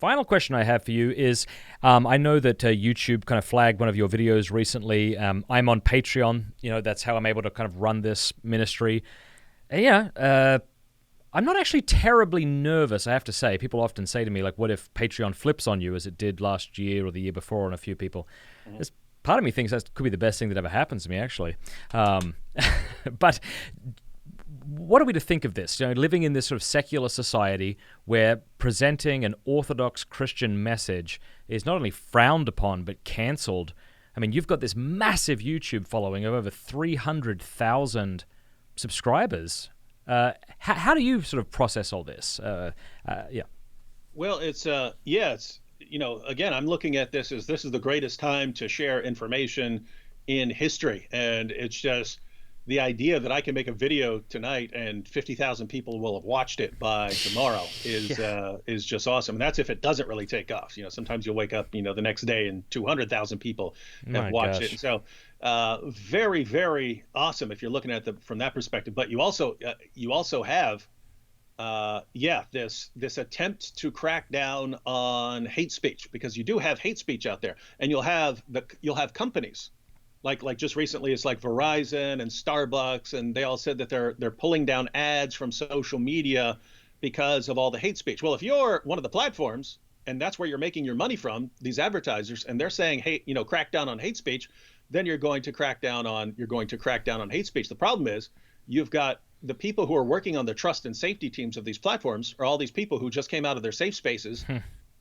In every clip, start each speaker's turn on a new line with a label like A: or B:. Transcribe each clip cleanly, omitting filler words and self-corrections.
A: final question I have for you is, I know that YouTube kind of flagged one of your videos recently. I'm on Patreon. That's how I'm able to kind of run this ministry. I'm not actually terribly nervous, I have to say. People often say to me, like, what if Patreon flips on you as it did last year or the year before on a few people? Mm-hmm. Part of me thinks that could be the best thing that ever happens to me, actually. But what are we to think of this? Living in this sort of secular society where presenting an orthodox Christian message is not only frowned upon, but canceled. I mean, you've got this massive YouTube following of over 300,000 subscribers. How do you sort of process all this?
B: Well, it's again, I'm looking at this as this is the greatest time to share information in history. And it's just the idea that I can make a video tonight and 50,000 people will have watched it by tomorrow is just awesome. And that's if it doesn't really take off. Sometimes you'll wake up, the next day and 200,000 people have watched it. And so very, very awesome if you're looking at it from that perspective. But you also have this attempt to crack down on hate speech, because you do have hate speech out there, and you'll have companies like just recently, it's like Verizon and Starbucks, and they all said that they're pulling down ads from social media because of all the hate speech. Well, if you're one of the platforms and that's where you're making your money from, these advertisers, and they're saying, hey, crack down on hate speech, then you're going to crack down on hate speech. The problem is you've got the people who are working on the trust and safety teams of these platforms are all these people who just came out of their safe spaces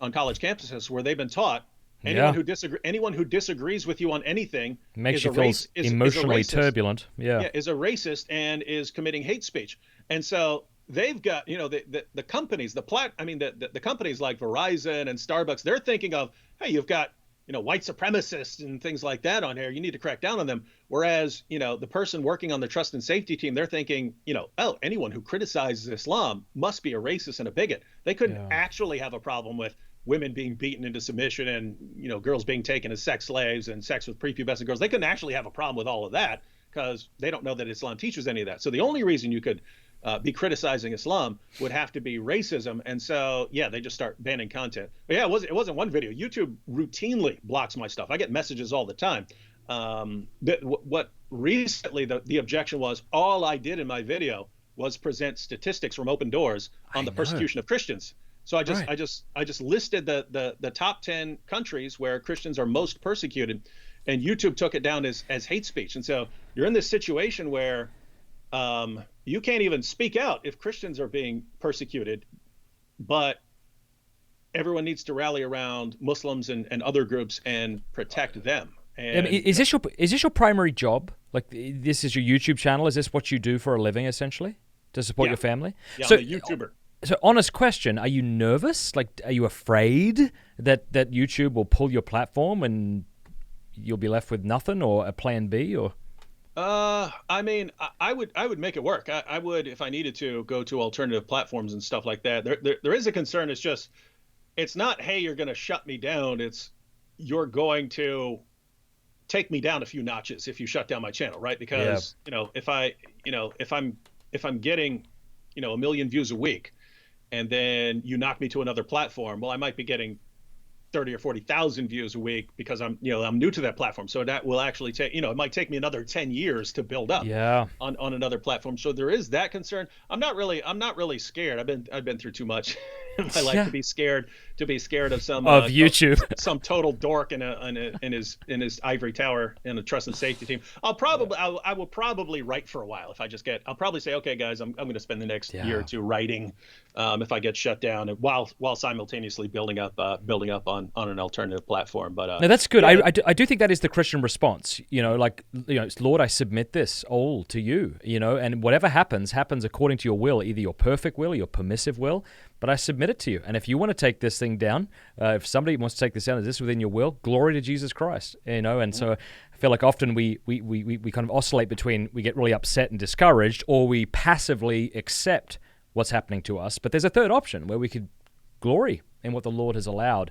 B: on college campuses where they've been taught anyone who disagrees with you on anything
A: makes you feel emotionally turbulent.
B: Is a racist and is committing hate speech. And so they've got the companies, the companies like Verizon and Starbucks, they're thinking of, hey, you've got white supremacists and things like that on here. You need to crack down on them. Whereas, the person working on the trust and safety team, they're thinking, oh, anyone who criticizes Islam must be a racist and a bigot. They couldn't actually have a problem with women being beaten into submission and, girls being taken as sex slaves and sex with prepubescent girls. They couldn't actually have a problem with all of that because they don't know that Islam teaches any of that. So the only reason you could be criticizing Islam would have to be racism. And so, they just start banning content. But it wasn't one video. YouTube routinely blocks my stuff. I get messages all the time. What recently the objection was, all I did in my video was present statistics from Open Doors on the persecution of Christians. So I just listed the top 10 countries where Christians are most persecuted, and YouTube took it down as hate speech. And so you're in this situation where you can't even speak out if Christians are being persecuted, but everyone needs to rally around Muslims and other groups and protect them. And
A: is this your primary job? Like, this is your YouTube channel? Is this what you do for a living, essentially, to support your family?
B: Yeah, so, I'm a YouTuber.
A: So, honest question, are you nervous? Like, are you afraid that YouTube will pull your platform and you'll be left with nothing, or a plan B, or?
B: I would make it work. I would, if I needed to, go to alternative platforms and stuff like that. There is a concern. It's not, hey, you're going to shut me down. It's, you're going to take me down a few notches if you shut down my channel, right? Because, if I'm getting, 1 million views a week, and then you knock me to another platform, well, I might be getting 30 or 40,000 views a week because I'm new to that platform. So that will actually take, it might take me another 10 years to build up on another platform. So there is that concern. I'm not really scared. I've been through too much in my life to be scared of some
A: YouTube,
B: some total dork in his ivory tower in a trust and safety team. I will probably write for a while I'll probably say, okay, guys, I'm going to spend the next year or two writing if I get shut down, while simultaneously building up on an alternative platform. But
A: no, that's good. I do think that is the Christian response. Lord, I submit this all to you. And whatever happens according to your will, either your perfect will or your permissive will. But I submit it to you. And if you want to take this thing down, if somebody wants to take this down, is this within your will? Glory to Jesus Christ. And so I feel like often we kind of oscillate between we get really upset and discouraged, or we passively accept what's happening to us. But there's a third option where we could glory in what the Lord has allowed,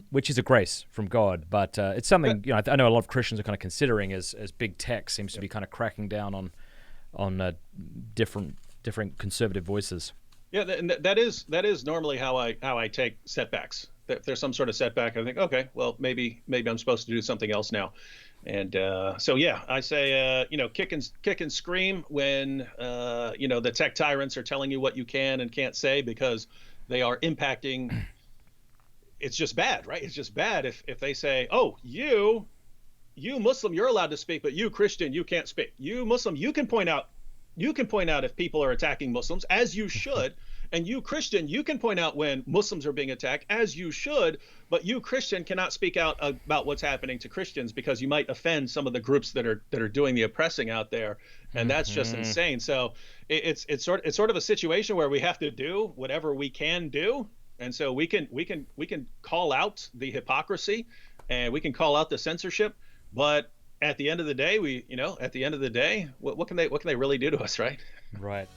A: which is a grace from God. But it's something I know a lot of Christians are kind of considering as big tech seems to be kind of cracking down on different conservative voices.
B: Yeah, and that is normally how I take setbacks. If there's some sort of setback, I think, okay, well, maybe I'm supposed to do something else now. And so yeah, I say kick and scream when the tech tyrants are telling you what you can and can't say because they are impacting. It's just bad, right? It's just bad if they say, oh, you Muslim, you're allowed to speak, but you Christian, you can't speak. You Muslim, you can point out if people are attacking Muslims, as you should. And you Christian, you can point out when Muslims are being attacked, as you should. But you Christian cannot speak out about what's happening to Christians because you might offend some of the groups that are doing the oppressing out there, and that's just insane. So it's sort of a situation where we have to do whatever we can do, and so we can call out the hypocrisy, and we can call out the censorship, but at the end of the day, what can they really do to us, right?
A: Right.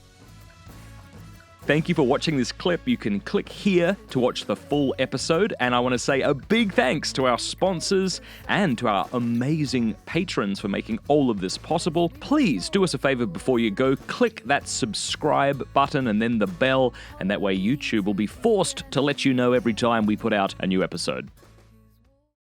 C: Thank you for watching this clip. You can click here to watch the full episode. And I want to say a big thanks to our sponsors and to our amazing patrons for making all of this possible. Please do us a favor before you go. Click that subscribe button and then the bell. And that way YouTube will be forced to let you know every time we put out a new episode.